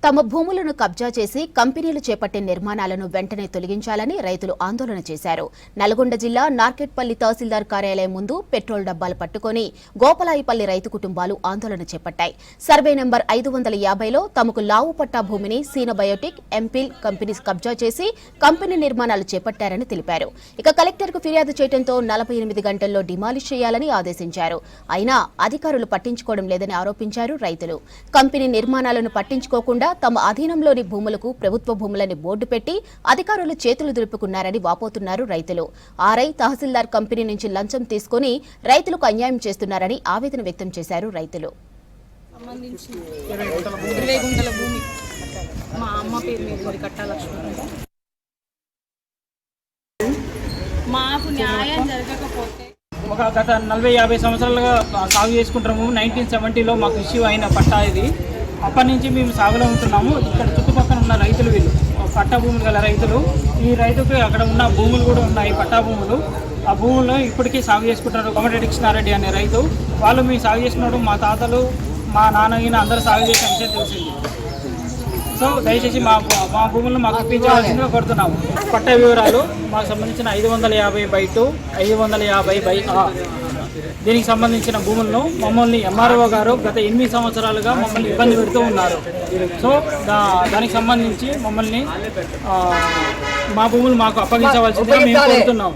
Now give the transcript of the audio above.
తమ భూములను కబ్జా చేసి కంపెనీలు చేపట్టే నిర్మాణాలను వెంటనే తొలగించాలని రైతులు ఆందోళన చేశారు. నల్గొండ జిల్లా నార్కెట్పల్లి తహసీల్దార్ కార్యాలయం ముందు పెట్రోల్ డబ్బాలు పట్టుకుని గోపలాయిపల్లి రైతు కుటుంబాలు ఆందోళన చేపట్టాయి. సర్వే నంబర్ 550లో తమకు లావు పట్టా భూమిని సీనబయోటిక్, ఎంపిల్ కంపెనీస్ కబ్జా చేసి కంపెనీ నిర్మాణాలు చేపట్టారని తెలిపారు. ఇక కలెక్టర్కు ఫిర్యాదు చేయడంతో 48 గంటల్లో డిమాలిష్ చేయాలని ఆదేశించారు. అయినా అధికారులు పట్టించుకోవడం లేదని ఆరోపించారు రైతులు. కంపెనీ నిర్మాణాలను పట్టించుకోకుండా తమ అధీనంలోని భూములకు ప్రభుత్వ భూములని బోర్డు పెట్టి అధికారులు చేతులు దులుపుకున్నారని వాపోతున్నారు రైతులు. ఆర్ఐ, తహసీల్దార్ కంపెనీ నుంచి లంచం తీసుకుని రైతులకు అన్యాయం చేస్తున్నారని ఆవేదన వ్యక్తం చేశారు రైతులు. మాకు న్యాయం జరగకపోతే గత 40-50 సంవత్సరాలుగా సాగు చేసుకుంటున్నాము. 1970లో మాకు ఇష్యూ అయిన పట్టా ఇది. అప్పటి నుంచి మేము సాగులో ఉంటున్నాము. ఇక్కడ చుట్టుపక్కల ఉన్న రైతులు వీళ్ళు పట్టా భూములు గల రైతులు. ఈ రైతుకి అక్కడ ఉన్న భూములు కూడా ఉన్నాయి, పట్టా భూములు. ఆ భూముల్లో ఇప్పటికీ సాగు చేసుకుంటారు. కోమటిరెడ్డి కృష్ణారెడ్డి అనే రైతు. వాళ్ళు మేము సాగు చేసుకున్నాడు. మా తాతలు, మా నాన్న అందరూ సాగు చేసే విషయం తెలిసింది. సో దయచేసి మా భూములను మాకు ఇప్పించవలసిందిగా కోరుతున్నాము. పట్టా వివరాలు మాకు సంబంధించిన 550/2, 550/A దీనికి సంబంధించిన భూములను మమ్మల్ని ఎంఆర్ఓ గారు గత 8 సంవత్సరాలుగా మమ్మల్ని ఇబ్బంది పెడుతూ ఉన్నారు. సో దానికి సంబంధించి మమ్మల్ని మా భూములు మాకు అప్పగించవలసిందిగా మేము కోరుతున్నాం.